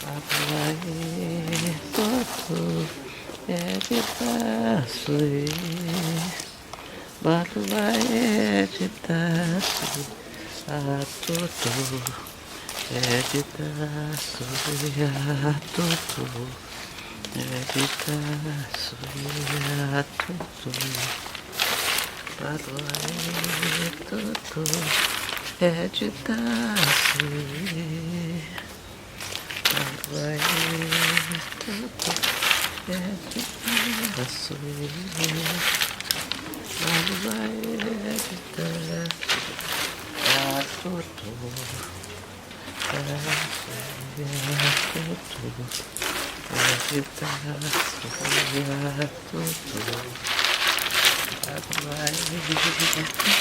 Batuaê, Totô, é de Taçuê. Batuaê, de Taçuê, a Totô, é de Taçuê, a Totô, é de Taçuê, a Totô. Batuaê, Totô, é de Taçuê. Batuaê, Totô, é de Taçuê. Batuaê, de Taçuê, a Totô, Taçuê, a Totô, é de Taçuê, a Totô. Batuaê, é de Taçuê.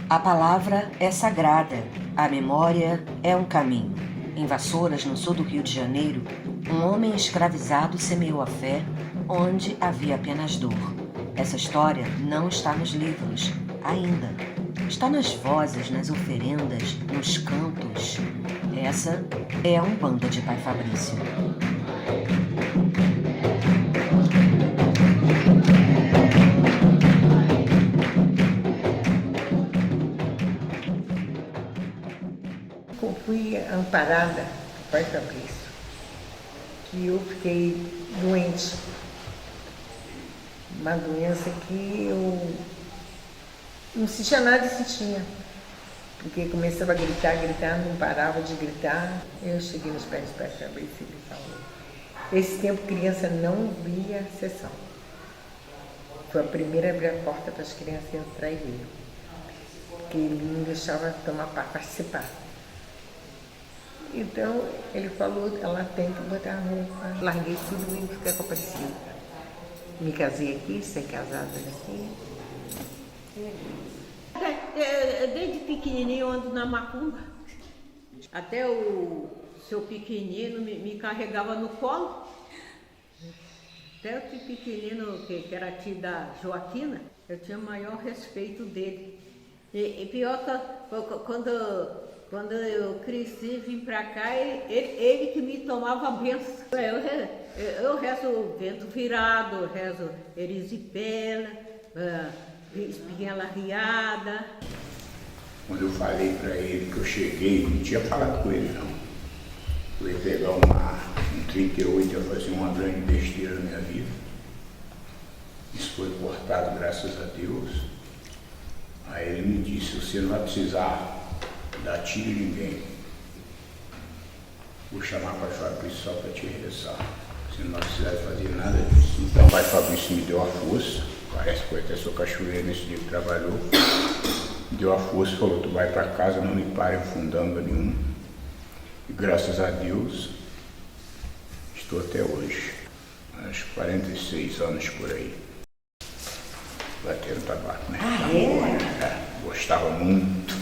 A palavra é sagrada, a memória é um caminho. Em Vassouras, no sul do Rio de Janeiro, um homem escravizado semeou a fé onde havia apenas dor. Essa história não está nos livros, ainda. Está nas vozes, nas oferendas, nos cantos. Essa é a Umbanda de Pai Fabrício. Eu fui amparada por Pai Fabrício, que eu fiquei doente, uma doença que eu não sentia nada e sentia, porque começava a gritar, não parava de gritar. Eu cheguei nos pés do Pai Fabrício e ele falou: esse tempo criança não via sessão. Foi a primeira a abrir a porta para as crianças entrar e ver, porque ele não deixava tomar parte, participar. Então, ele falou, ela tem que botar a roupa. Larguei tudo e fiquei com a Aparecida. Me casei aqui, ser casada aqui. Desde pequenininho eu ando na macumba. Até o seu pequenino me carregava no colo. Até o pequenino, que era tio da Joaquina, eu tinha maior respeito dele. E pior que quando eu cresci, vim pra cá, ele que me tomava a benção. Eu rezo o vento virado, rezo erisipela, espinha larreada. Quando eu falei para ele que eu cheguei, não tinha falado com ele não. Eu ia pegar um 38, ia fazer uma grande besteira na minha vida. Isso foi cortado, graças a Deus. Aí ele me disse: você não vai precisar dar tiro em ninguém. Vou chamar o Pai Fabrício só para te rezar. Você não vai precisar fazer nada disso. Então o Pai Fabrício me deu a força. Parece que foi até sua cachoeira nesse dia que trabalhou. Me deu a força e falou: tu vai para casa, não me pare em fundanga nenhum. E graças a Deus, estou até hoje, uns 46 anos por aí, batendo tabaco, né? Gostava muito.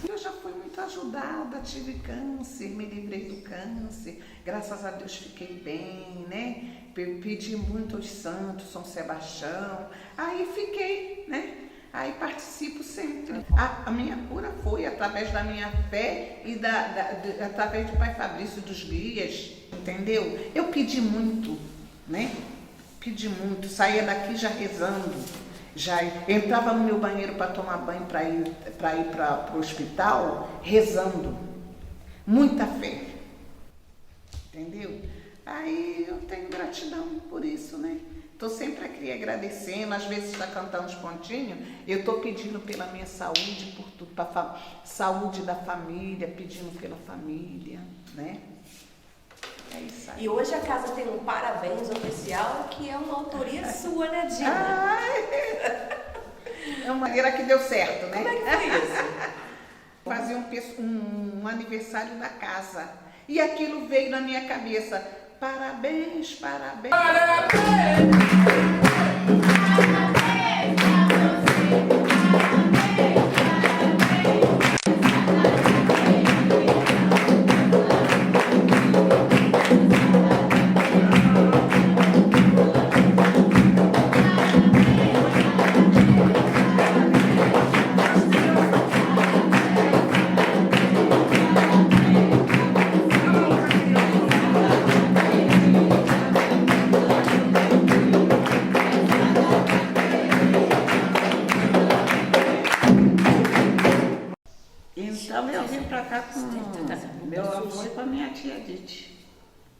Eu já fui muito ajudada, tive câncer, me livrei do câncer, graças a Deus fiquei bem, né? Pedi muito aos santos, São Sebastião, aí fiquei, né? Aí participo sempre. A minha cura foi através da minha fé e através do Pai Fabrício, dos guias, entendeu? Eu pedi muito, né? Pedi muito, saía daqui já rezando, já entrava no meu banheiro para tomar banho, para ir para o hospital, rezando. Muita fé, entendeu? Aí eu tenho gratidão por isso, né? Estou sempre aqui agradecendo, às vezes está cantando os pontinhos, eu estou pedindo pela minha saúde, por tudo, para saúde da família, pedindo pela família, né? É isso aí. E hoje a casa tem um parabéns oficial que é uma autoria sua, né, Dina? É uma maneira que deu certo, né? Como é que foi isso? Fazia um aniversário da casa e aquilo veio na minha cabeça. Parabéns, parabéns. Então eu vim para cá com meu avô e com a minha tia Dite.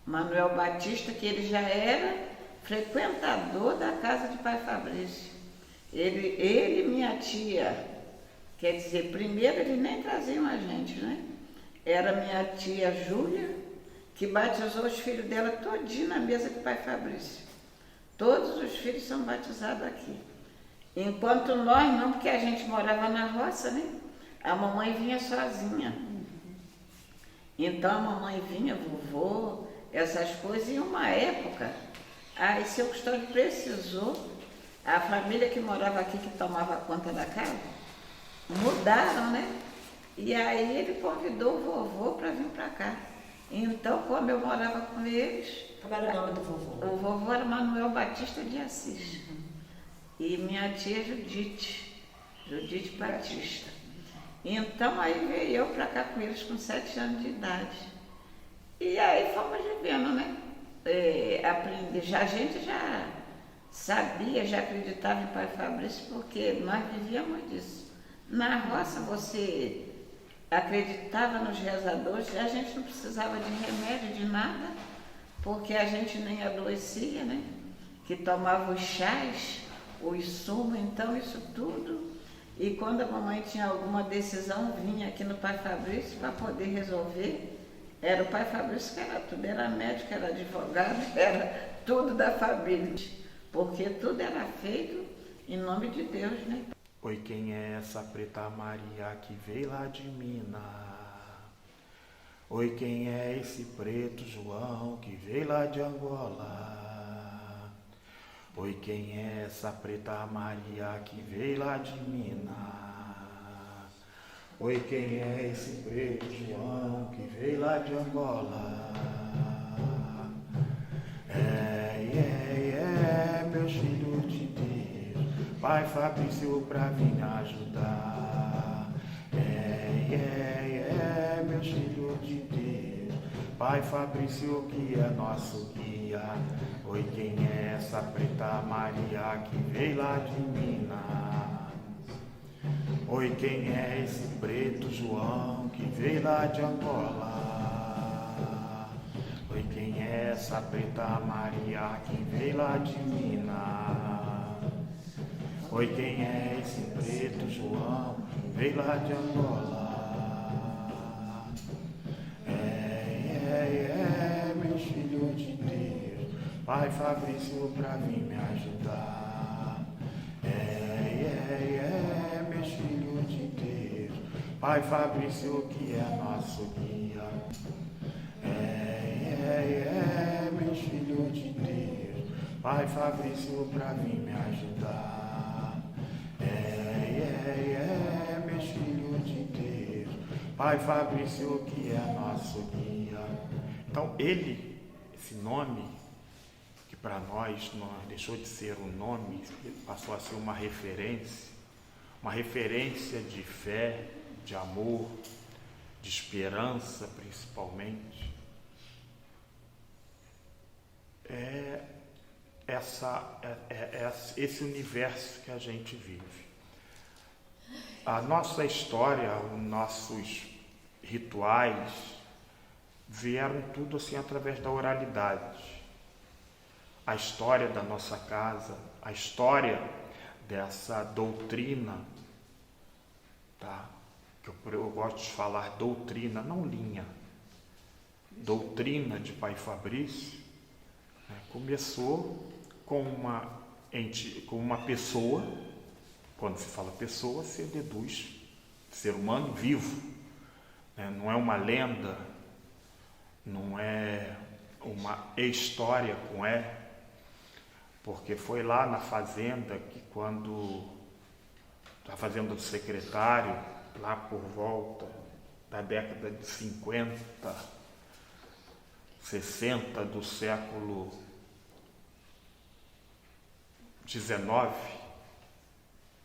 Manuel Batista, que ele já era frequentador da casa de Pai Fabrício. Ele e minha tia, quer dizer, primeiro eles nem traziam a gente, né? Era minha tia Júlia, que batizou os filhos dela todinho na mesa de Pai Fabrício. Todos os filhos são batizados aqui. Enquanto nós não, porque a gente morava na roça, né? A mamãe vinha sozinha. Então a mamãe vinha, vovô, essas coisas. E uma época, aí seu Custódio precisou, a família que morava aqui, que tomava conta da casa, mudaram, né? E aí ele convidou o vovô para vir para cá. Então, como eu morava com eles... Como era o nome do vovô? O vovô era Manuel Batista de Assis. E minha tia Judite Batista. Então aí veio eu para cá com eles com 7 anos de idade. E aí fomos vivendo, né? A gente já sabia, já acreditava em Pai Fabrício, porque nós vivíamos disso. Na roça você acreditava nos rezadores, a gente não precisava de remédio, de nada, porque a gente nem adoecia, né? Que tomava os chás, os sumos, então isso tudo. E quando a mamãe tinha alguma decisão, vinha aqui no Pai Fabrício para poder resolver. Era o Pai Fabrício que era tudo, era médico, era advogado, era tudo da família. Porque tudo era feito em nome de Deus, né? Oi, quem é essa preta Maria que veio lá de Minas? Oi, quem é esse preto João que veio lá de Angola? Oi, quem é essa preta Maria que veio lá de Minas? Oi, quem é esse preto João que veio lá de Angola? Meus filhos de Deus, Pai Fabrício pra vir me ajudar. Meus filhos de Deus, Pai Fabrício que é nosso guia. Oi, quem é essa preta Maria que veio lá de Minas? Oi, quem é esse preto João que veio lá de Angola? Oi, quem é essa preta Maria que veio lá de Minas? Oi, quem é esse preto João que veio lá de Angola? Meus filhos de Deus, Pai Fabrício pra vir me ajudar. Meus filhos de Deus, Pai Fabrício que é nosso guia. Pai Fabrício pra vir me ajudar. Meus filhos de Deus, Pai Fabrício que é nosso guia. Então esse nome, que para nós não deixou de ser um nome, passou a ser uma referência de fé, de amor, de esperança principalmente. Esse universo que a gente vive. A nossa história, os nossos rituais vieram tudo assim através da oralidade. A história da nossa casa, a história dessa doutrina, tá? Que eu gosto de falar doutrina, não linha. Doutrina de Pai Fabrício, né? Começou com uma pessoa. Quando se fala pessoa, se deduz ser humano vivo, né? Não é uma lenda, não é uma história com porque foi lá na fazenda que a fazenda do secretário, lá por volta da década de 50, 60 do século XIX,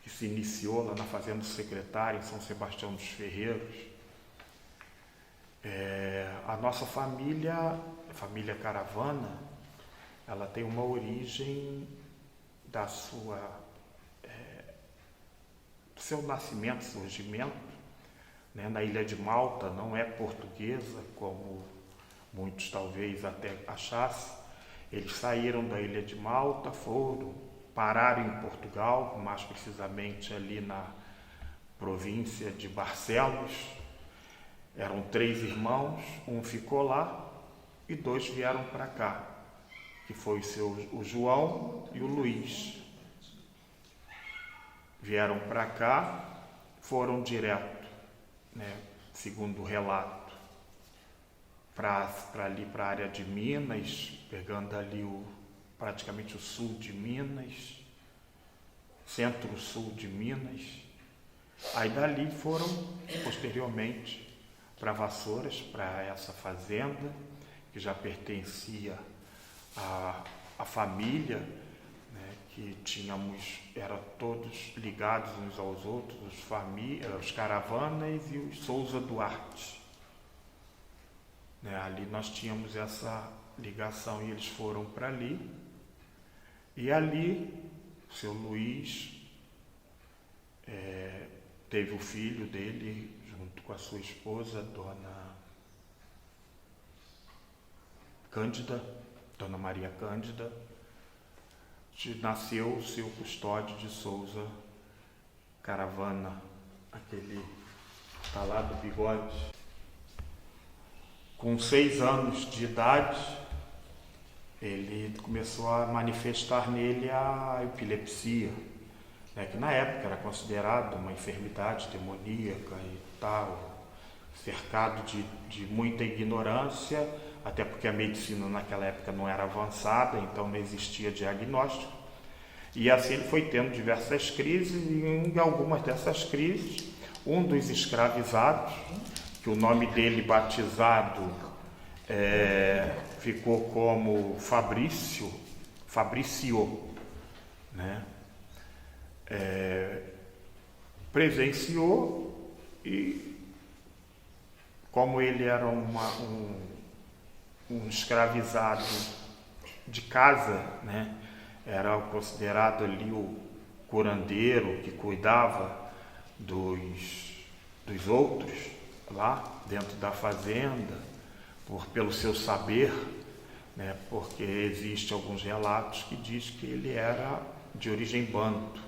que se iniciou lá na fazenda do secretário, em São Sebastião dos Ferreiros. A nossa família, a família Caravana, ela tem uma origem do seu nascimento, surgimento, né, na Ilha de Malta. Não é portuguesa, como muitos talvez até achassem. Eles saíram da Ilha de Malta, pararam em Portugal, mais precisamente ali na província de Barcelos. Eram 3 irmãos, um ficou lá e 2 vieram para cá, que foi o João e o Luiz. Vieram para cá, foram direto, né, segundo o relato, para a área de Minas, pegando ali praticamente o sul de Minas, centro-sul de Minas. Aí dali foram, posteriormente, para Vassouras, para essa fazenda, que já pertencia à família, né, que eram todos ligados uns aos outros, os Caravanas e os Souza Duarte. Né, ali nós tínhamos essa ligação e eles foram para ali. E ali, o seu Luiz teve o filho dele, junto com a sua esposa, Dona Maria Cândida, nasceu o seu Custódio de Souza Caravana, aquele tá lá do bigode. Com 6 anos de idade, ele começou a manifestar nele a epilepsia, né, que na época era considerada uma enfermidade demoníaca e tal, cercado de muita ignorância, até porque a medicina naquela época não era avançada, então não existia diagnóstico. E assim ele foi tendo diversas crises, e em algumas dessas crises, um dos escravizados, que o nome dele batizado ficou como Fabricio, né? Presenciou, e como ele era um escravizado de casa, né? Era considerado ali o curandeiro que cuidava dos outros lá dentro da fazenda, pelo seu saber, né? Porque existem alguns relatos que diz que ele era de origem banto,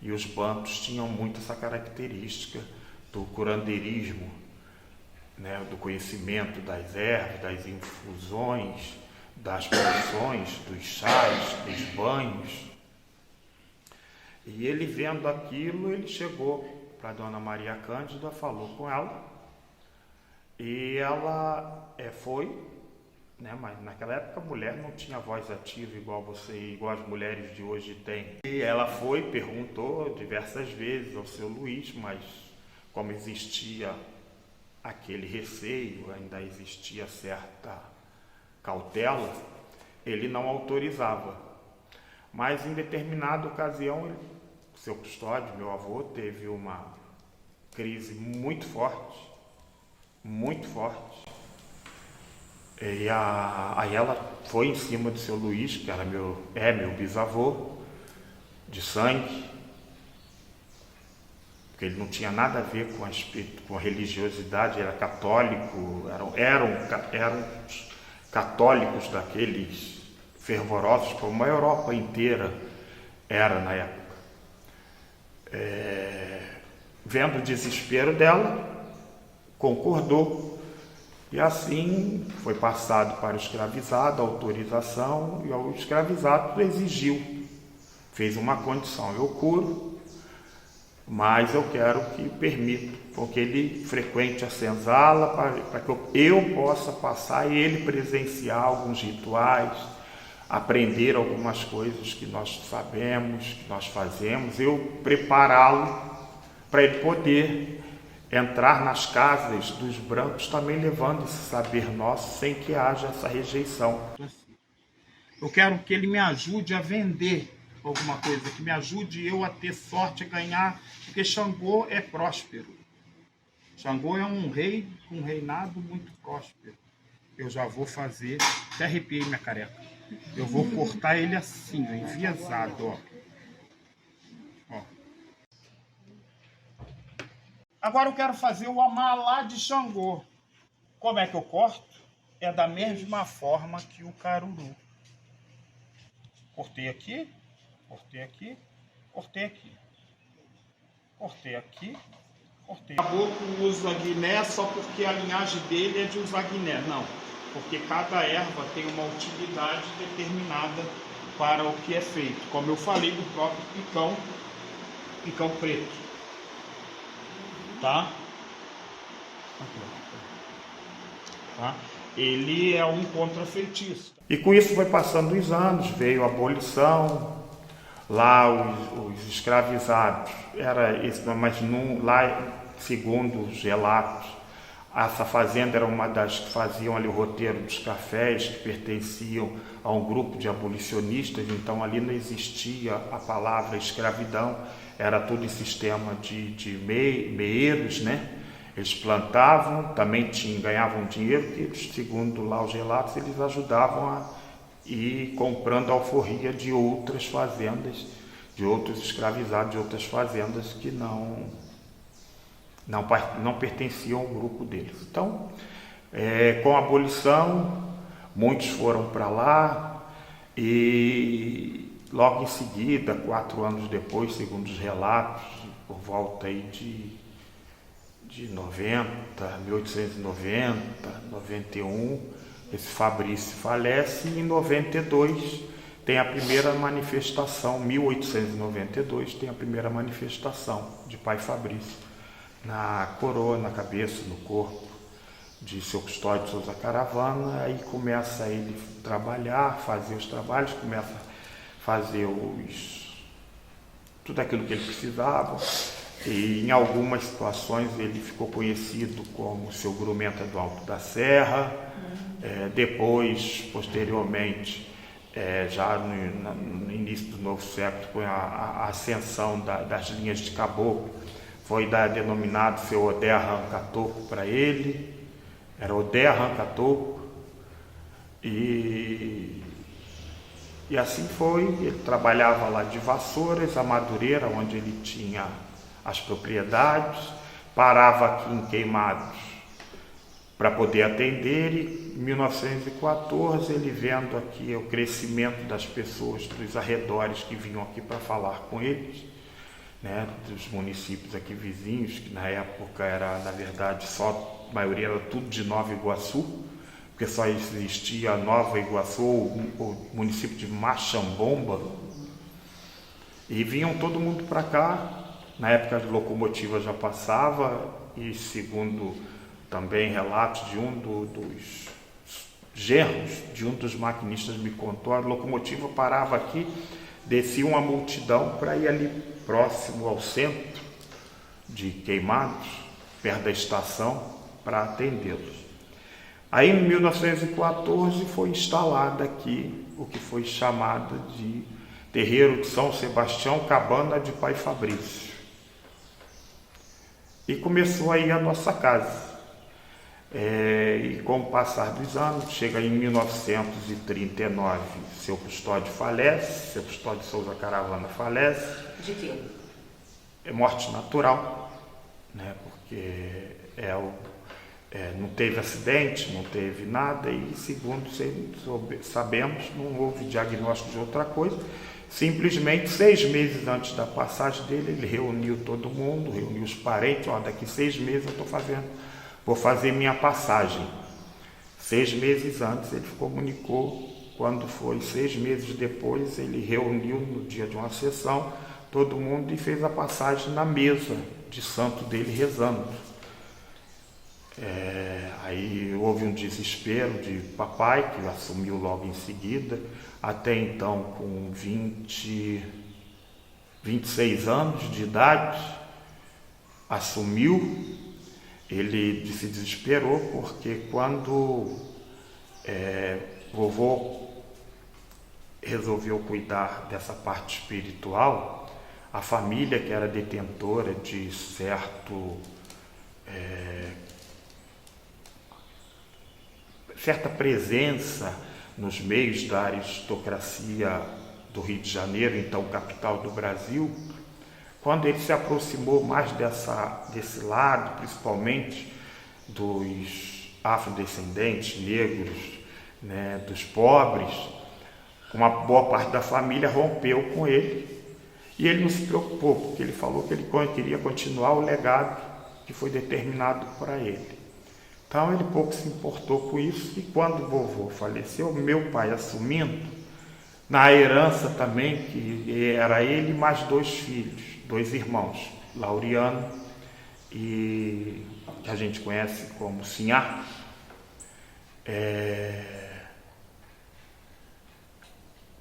e os bantos tinham muito essa característica do curandeirismo, né? Do conhecimento das ervas, das infusões, das poções, dos chás, dos banhos. E ele, vendo aquilo, ele chegou para a Dona Maria Cândida, falou com ela, e ela foi né? Mas naquela época a mulher não tinha voz ativa igual as mulheres de hoje têm. E ela perguntou diversas vezes ao seu Luiz, mas como existia aquele receio, ainda existia certa cautela, ele não autorizava. Mas em determinada ocasião, seu Custódio, meu avô, teve uma crise muito forte, muito forte. E aí ela foi em cima do seu Luiz, que era meu bisavô, de sangue, porque ele não tinha nada a ver com a religiosidade, era católico, eram católicos daqueles fervorosos, como a Europa inteira era na época. Vendo o desespero dela, concordou. E assim foi passado para o escravizado a autorização, e o escravizado exigiu, fez uma condição: eu curo, mas eu quero que permita, porque ele frequente a senzala para que eu possa passar e ele presenciar alguns rituais, aprender algumas coisas que nós sabemos, que nós fazemos, eu prepará-lo para ele poder entrar nas casas dos brancos também levando esse saber nosso sem que haja essa rejeição. Eu quero que ele me ajude a vender alguma coisa, que me ajude eu a ter sorte, a ganhar, porque Xangô é próspero. Xangô é um rei com um reinado muito próspero. Eu já vou fazer, até arrepiei minha careca. Eu vou cortar ele assim, ó, enviesado, ó. Agora eu quero fazer o amalá de Xangô. Como é que eu corto? É da mesma forma que o caruru. Cortei aqui, cortei aqui, cortei aqui. Cortei aqui, cortei. O caboclo usa guiné só porque a linhagem dele é de usar guiné. Não, porque cada erva tem uma utilidade determinada para o que é feito. Como eu falei do próprio picão preto. Tá? Tá? Ele é um contrafeitiço. E com isso foi passando os anos, veio a abolição, lá os escravizados, lá, segundo os relatos, essa fazenda era uma das que faziam ali o roteiro dos cafés, que pertenciam a um grupo de abolicionistas, então ali não existia a palavra escravidão, era todo em sistema de meeiros, né? Eles plantavam, também ganhavam dinheiro, que segundo lá os relatos, eles ajudavam a ir comprando alforria de outras fazendas, de outros escravizados, de outras fazendas que não pertenciam ao grupo deles. Então, com a abolição, muitos foram para lá e logo em seguida, 4 anos depois, segundo os relatos, por volta aí de 1890, 91, esse Fabrício falece e em 92 tem a primeira manifestação, 1892 tem a primeira manifestação de Pai Fabrício na coroa, na cabeça, no corpo de seu Custódio de Souza Caravana. Aí começa ele trabalhar, fazer os trabalhos, começa a fazer tudo aquilo que ele precisava. E em algumas situações ele ficou conhecido como seu grumenta do Alto da Serra. Depois, posteriormente, já no início do novo século, com a ascensão das linhas de caboclo, foi denominado seu Odé Arranca-Toco para ele. Era Odé Arranca-Toco. E assim foi. Ele trabalhava lá de Vassouras, a Madureira, onde ele tinha as propriedades, parava aqui em Queimados para poder atender, e em 1914 ele vendo aqui o crescimento das pessoas dos arredores que vinham aqui para falar com eles, né, dos municípios aqui vizinhos, que na época era, na verdade, a maioria era tudo de Nova Iguaçu, porque só existia Nova Iguaçu, o município de Machambomba, e vinham todo mundo para cá. Na época as locomotivas já passava, e segundo também relatos de um dos genros de um dos maquinistas me contou, a locomotiva parava aqui, descia uma multidão para ir ali próximo ao centro de Queimados, perto da estação, para atendê-los. Aí em 1914 foi instalada aqui o que foi chamado de Terreiro de São Sebastião, Cabana de Pai Fabrício. E começou aí a nossa casa. E com o passar dos anos, chega em 1939, seu Custódio falece, seu Custódio Souza Caravana falece. De quê? É morte natural, né? Porque não teve acidente, não teve nada, e segundo sabemos, não houve diagnóstico de outra coisa. Simplesmente 6 meses antes da passagem dele, ele reuniu todo mundo, reuniu os parentes, daqui 6 meses eu vou fazer minha passagem. 6 meses antes ele comunicou, quando foi 6 meses depois, ele reuniu no dia de uma sessão todo mundo e fez a passagem na mesa de santo dele rezando. Aí houve um desespero de papai, que assumiu logo em seguida, até então com 26 anos de idade, assumiu. Ele se desesperou porque quando vovô resolveu cuidar dessa parte espiritual, a família que era detentora de certa presença nos meios da aristocracia do Rio de Janeiro, então capital do Brasil, quando ele se aproximou mais desse lado, principalmente dos afrodescendentes, negros, né, dos pobres, uma boa parte da família rompeu com ele, e ele não se preocupou, porque ele falou que ele queria continuar o legado que foi determinado para ele. Então ele pouco se importou com isso, e quando o vovô faleceu, meu pai assumindo, na herança também, que era ele e mais 2 filhos, 2 irmãos, Laureano e que a gente conhece como Sinhá,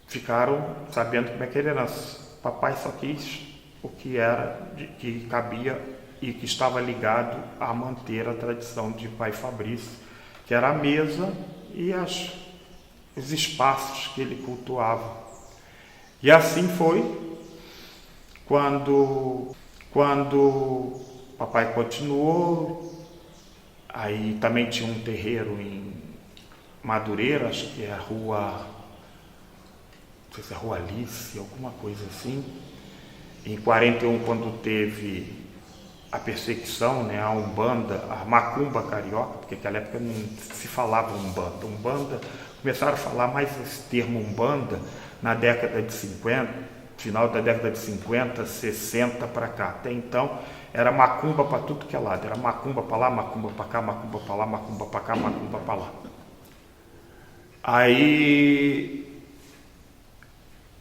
ficaram sabendo como é que era a herança. Papai só quis o que que cabia e que estava ligado a manter a tradição de Pai Fabrício, que era a mesa e os espaços que ele cultuava. E assim foi quando papai continuou. Aí também tinha um terreiro em Madureira, acho que é a rua, não sei se é a Rua Alice, alguma coisa assim. Em 41, quando teve a perseguição, né, a Umbanda, a Macumba carioca, porque naquela época não se falava Umbanda. Umbanda, começaram a falar mais esse termo Umbanda na década de 50, final da década de 50, 60 para cá. Até então era macumba para tudo que é lado, era macumba para lá, macumba para cá, macumba para lá, macumba para cá, macumba para lá. Aí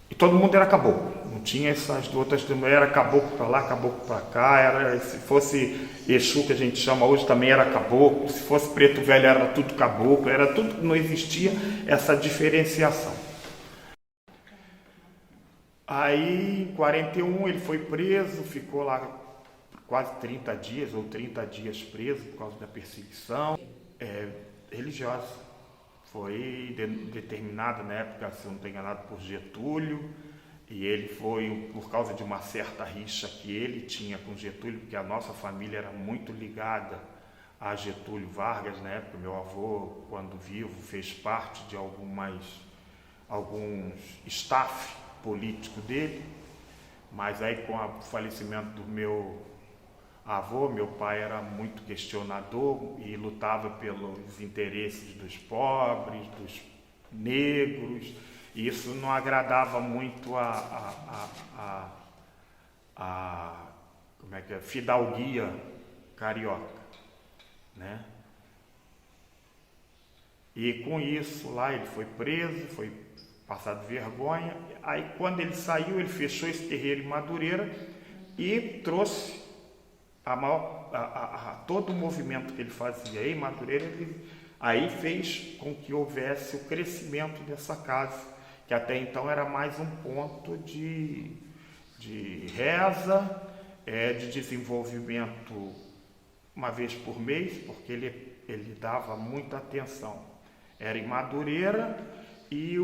e todo mundo era caboclo, não tinha essas outras, era caboclo para lá, caboclo para cá, era, se fosse Exu, que a gente chama hoje, também era caboclo, se fosse preto velho era tudo caboclo, era tudo, não existia essa diferenciação. Aí em 41 ele foi preso, ficou lá quase 30 dias ou 30 dias preso por causa da perseguição religiosa. Foi determinado na época, se eu não estou enganado, por Getúlio, e ele foi por causa de uma certa rixa que ele tinha com Getúlio, porque a nossa família era muito ligada a Getúlio Vargas na época. Meu avô, quando vivo, fez parte de alguns staff político dele, mas aí com o falecimento do meu avô, meu pai era muito questionador e lutava pelos interesses dos pobres, dos negros, e isso não agradava muito a fidalguia carioca, né? E com isso lá ele foi preso, foi passado vergonha. Aí quando ele saiu, ele fechou esse terreiro em Madureira e trouxe todo o movimento que ele fazia em Madureira, ele Aí fez com que houvesse o crescimento dessa casa, que até então era mais um ponto de reza, de desenvolvimento uma vez por mês, porque ele dava muita atenção. Era em Madureira e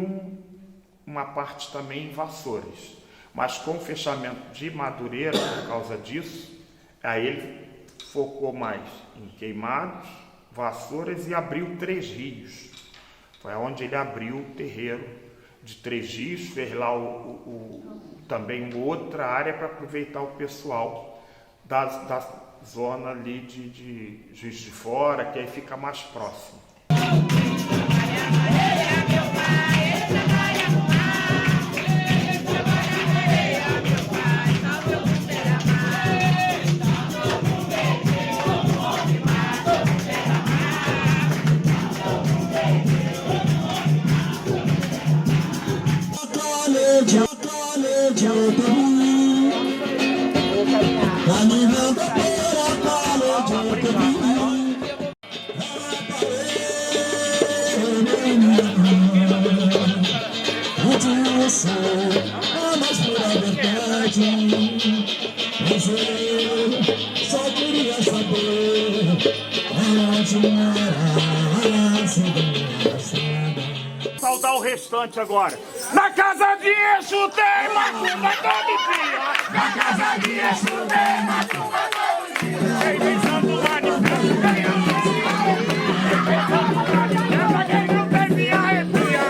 uma parte também em Vassouras. Mas com o fechamento de Madureira, por causa disso, aí ele focou mais em Queimados, Vassouras e abriu Três Rios. Foi onde ele abriu o terreiro de Três Rios, fez lá também uma outra área para aproveitar o pessoal da zona ali de Juiz de Fora, que aí fica mais próximo. Só queria saber onde mora. Saudar o restante agora. Na casa de Exu tem macumba todo dia. Na casa de Exu tem macumba todo dia. Quem vem Santo Manifesto ganha. Quem vem Santo Manifesto, quem não tem via retria.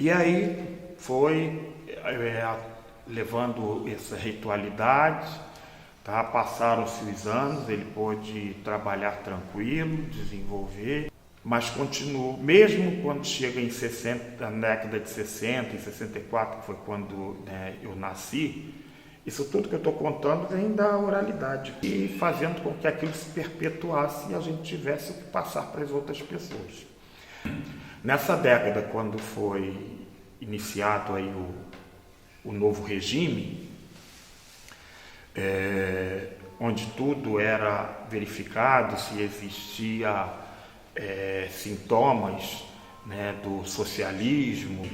E aí foi levando essa ritualidade, tá? Passaram-se os anos, ele pôde trabalhar tranquilo, desenvolver, mas continuou, mesmo quando chega em 60, na década de 60, em 64, que foi quando eu nasci, isso tudo que eu estou contando vem da oralidade e fazendo com que aquilo se perpetuasse e a gente tivesse o que passar para as outras pessoas. Nessa década, quando foi iniciado aí o novo regime, onde tudo era verificado, se existia sintomas, né, do socialismo,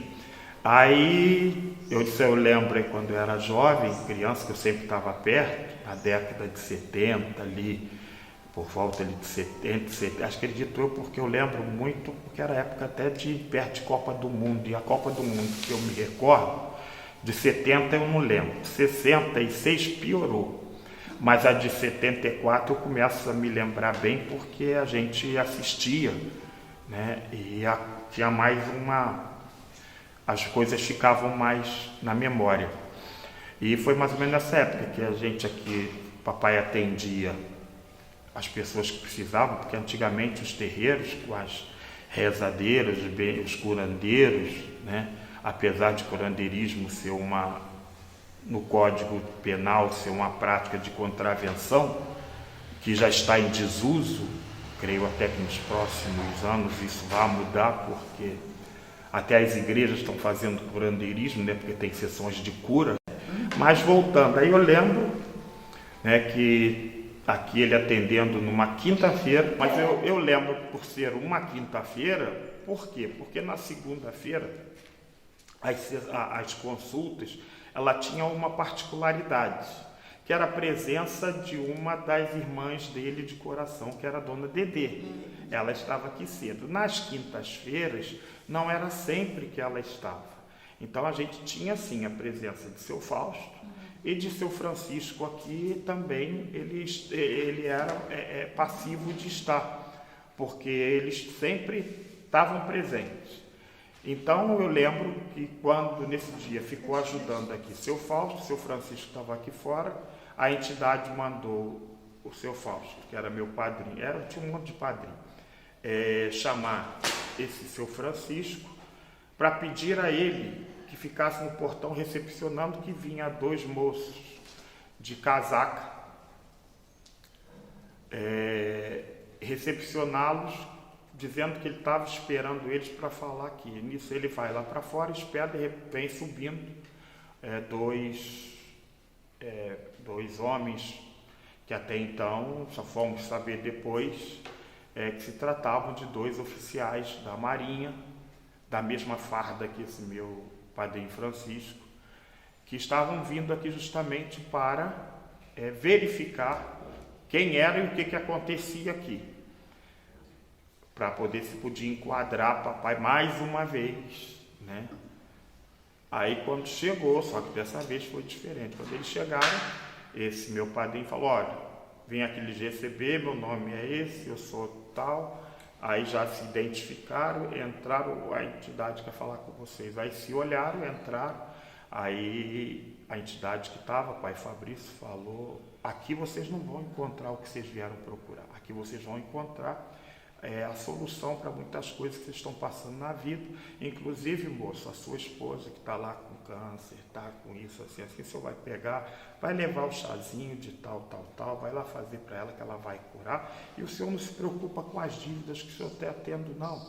aí eu lembro quando eu era jovem, criança, que eu sempre estava perto, na década de 70 ali, por volta ali de 70, acredito eu, porque eu lembro muito, porque era época até de perto de Copa do Mundo, e a Copa do Mundo que eu me recordo, de 70 eu não lembro, 66 piorou, mas a de 74 eu começo a me lembrar bem, porque a gente assistia, né, e tinha mais as coisas ficavam mais na memória, e foi mais ou menos nessa época que a gente aqui, papai atendia as pessoas que precisavam, porque antigamente os terreiros, com as rezadeiras, os curandeiros, né, apesar de curandeirismo ser no Código Penal ser uma prática de contravenção, que já está em desuso, creio até que nos próximos anos isso vai mudar, porque até as igrejas estão fazendo curandeirismo, né, porque tem sessões de cura. Mas voltando, aí eu lembro, né, que aqui ele atendendo numa quinta-feira, mas eu lembro por ser uma quinta-feira, por quê? Porque na segunda-feira as consultas, ela tinha uma particularidade, que era a presença de uma das irmãs dele de coração, que era a dona Dedê. Ela estava aqui cedo. Nas quintas-feiras, não era sempre que ela estava. Então a gente tinha sim a presença de seu Fausto, e de seu Francisco aqui também, ele era passivo de estar, porque eles sempre estavam presentes. Então eu lembro que quando nesse dia ficou ajudando aqui seu Fausto, seu Francisco estava aqui fora, a entidade mandou o seu Fausto, que era meu padrinho, tinha um monte de padrinho, chamar esse seu Francisco para pedir a ele que ficasse no portão recepcionando, que vinha 2 moços de casaca recepcioná-los, dizendo que ele estava esperando eles para falar aqui. Nisso ele vai lá para fora, espera, de repente vem subindo 2 homens que até então, só fomos saber depois, que se tratavam de 2 oficiais da Marinha, da mesma farda que esse meu padrinho Francisco, que estavam vindo aqui justamente para verificar quem era e o que acontecia aqui, para poder se podia enquadrar papai mais uma vez, né? Aí quando chegou, só que dessa vez foi diferente, quando eles chegaram, esse meu padrinho falou: olha, vim aqui lhes receber, meu nome é esse, eu sou tal. Aí já se identificaram, entraram, a entidade quer falar com vocês. Aí se olharam, entraram, aí a entidade que estava, pai Fabrício, falou: aqui vocês não vão encontrar o que vocês vieram procurar, aqui vocês vão encontrar a solução para muitas coisas que vocês estão passando na vida, inclusive, moço, a sua esposa que está lá com câncer, está com isso, assim, o senhor vai pegar, vai levar o chazinho de tal, vai lá fazer para ela que ela vai curar, e o senhor não se preocupa com as dívidas que o senhor está tendo, não.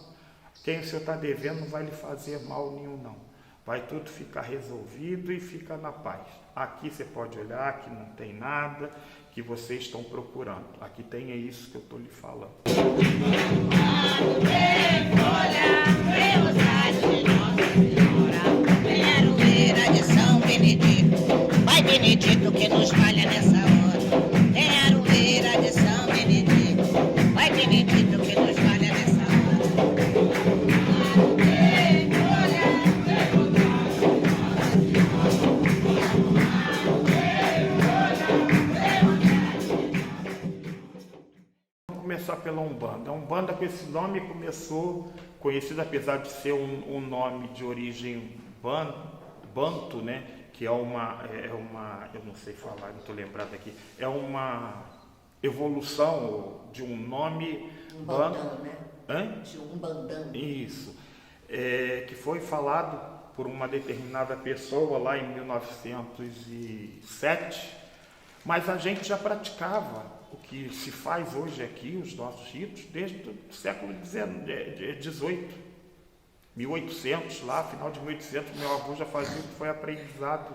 Quem o senhor está devendo não vai lhe fazer mal nenhum, não. Vai tudo ficar resolvido e fica na paz. Aqui você pode olhar, aqui não tem nada que vocês estão procurando. Aqui tem isso que eu estou lhe falando. Vai, Benedito, que nos valha nessa hora. Tem aroeira de São Benedito. Vai, Benedito, que nos valha nessa hora. Vamos começar pela Umbanda. A Umbanda, com esse nome, começou, conhecida apesar de ser um nome de origem banto, né? Que é uma, eu não sei falar, não estou lembrado aqui, é uma evolução de um nome Bandão, né? Hã? De um bandão. Isso, que foi falado por uma determinada pessoa lá em 1907, mas a gente já praticava o que se faz hoje aqui, os nossos ritos, desde o século XVIII. 1800, lá, final de 1800, meu avô já fazia o que foi aprendizado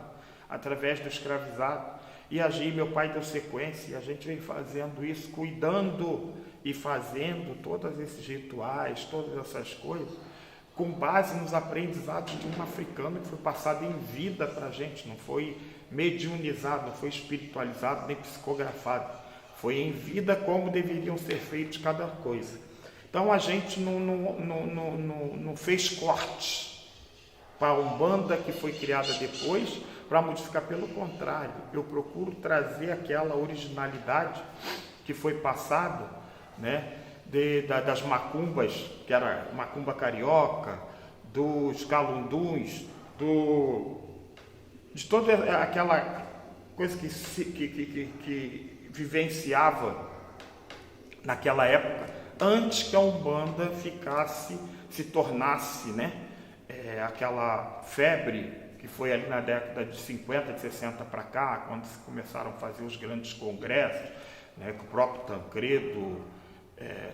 através do escravizado. E aí meu pai deu sequência, e a gente vem fazendo isso, cuidando e fazendo todos esses rituais, todas essas coisas, com base nos aprendizados de um africano que foi passado em vida para a gente, não foi mediunizado, não foi espiritualizado, nem psicografado. Foi em vida como deveriam ser feitas cada coisa. Então a gente não fez cortes para a Umbanda que foi criada depois para modificar, pelo contrário, eu procuro trazer aquela originalidade que foi passada, né, das macumbas, que era macumba carioca, dos calunduns, de toda aquela coisa que vivenciava naquela época, antes que a Umbanda se tornasse, né, aquela febre que foi ali na década de 50, de 60 para cá, quando se começaram a fazer os grandes congressos, né, que o próprio Tancredo,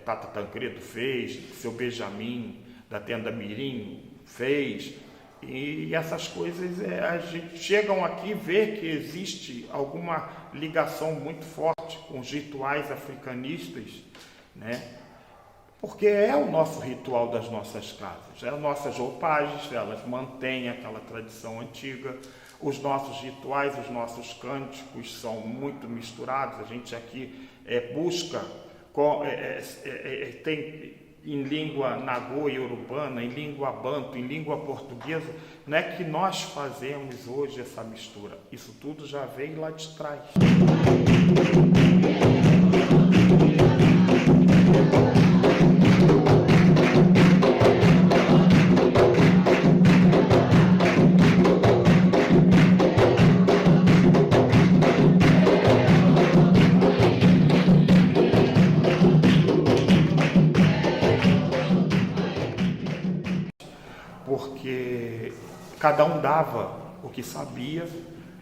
Tata Tancredo fez, seu Benjamin da Tenda Mirim fez, e essas coisas a gente chegam aqui e vê que existe alguma ligação muito forte com os rituais africanistas, né? Porque é o nosso ritual das nossas casas, as nossas roupagens, elas mantêm aquela tradição antiga, os nossos rituais, os nossos cânticos são muito misturados, a gente aqui busca, tem em língua nagô e urubana, em língua banto, em língua portuguesa, não é que nós fazemos hoje essa mistura, isso tudo já veio lá de trás. porque cada um dava o que sabia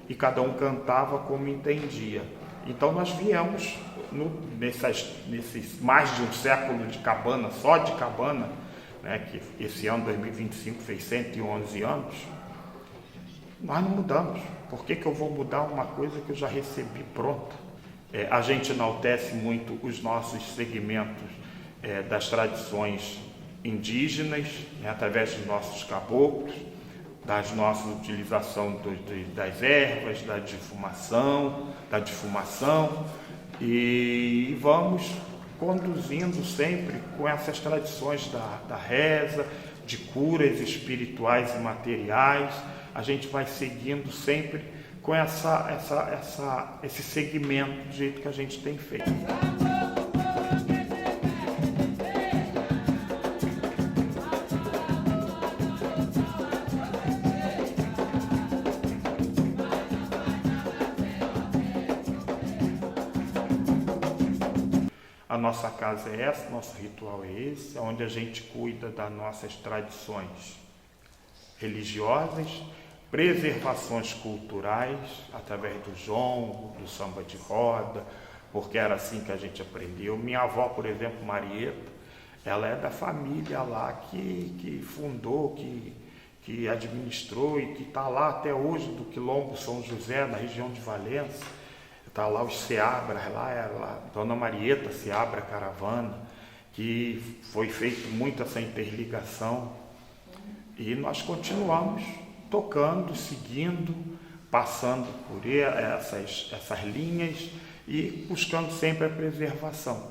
e cada um cantava como entendia. Então nós viemos, nesses mais de um século de cabana, só de cabana, né, que esse ano 2025 fez 111 anos, nós não mudamos. Por que eu vou mudar uma coisa que eu já recebi pronta? A gente enaltece muito os nossos segmentos das tradições indígenas, né, através dos nossos caboclos, das nossas utilização das ervas, da difumação, e vamos conduzindo sempre com essas tradições da reza, de curas espirituais e materiais. A gente vai seguindo sempre com esse segmento do jeito que a gente tem feito. A nossa casa é essa, nosso ritual é esse, onde a gente cuida das nossas tradições religiosas, preservações culturais, através do jongo, do samba de roda, porque era assim que a gente aprendeu. Minha avó, por exemplo, Marieta, ela é da família lá que fundou, que administrou e que está lá até hoje, do Quilombo São José, na região de Valença. Está lá os Seabras, lá, Dona Marieta Seabra Caravana, que foi feito muito essa interligação. E nós continuamos tocando, seguindo, passando por essas linhas e buscando sempre a preservação.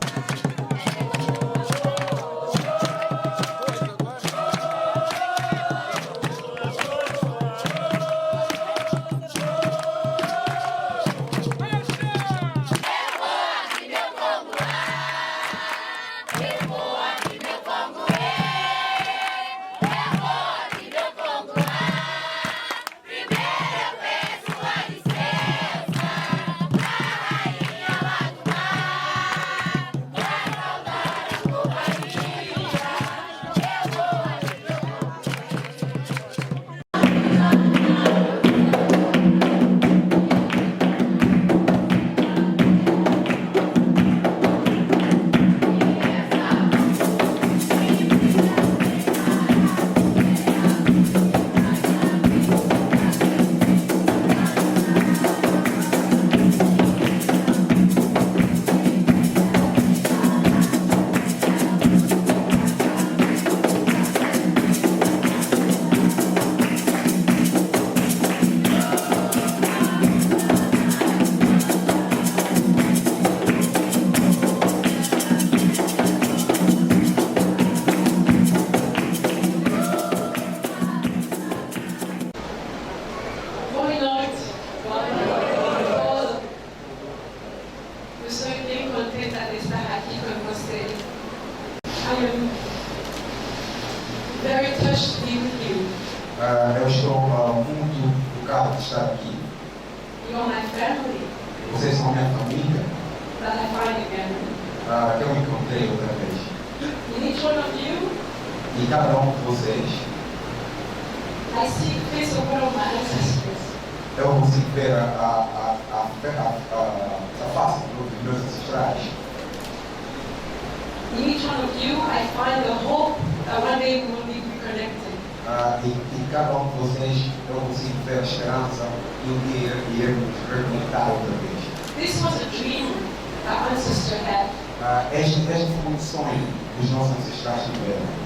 Eu estou muito tocado de estar aqui. Vocês são minha família. Que eu encontrei outra vez. E cada um de vocês. Eu consigo ver a face dos meus ancestrais. In each one of you, I find the hope that one day we will be reconnected. E cada um de vocês, eu consigo ver a esperança e um dia iremos reconectar outra vez. This was a dream our ancestor had. Este foi um sonho que os nossos ancestrais tiveram.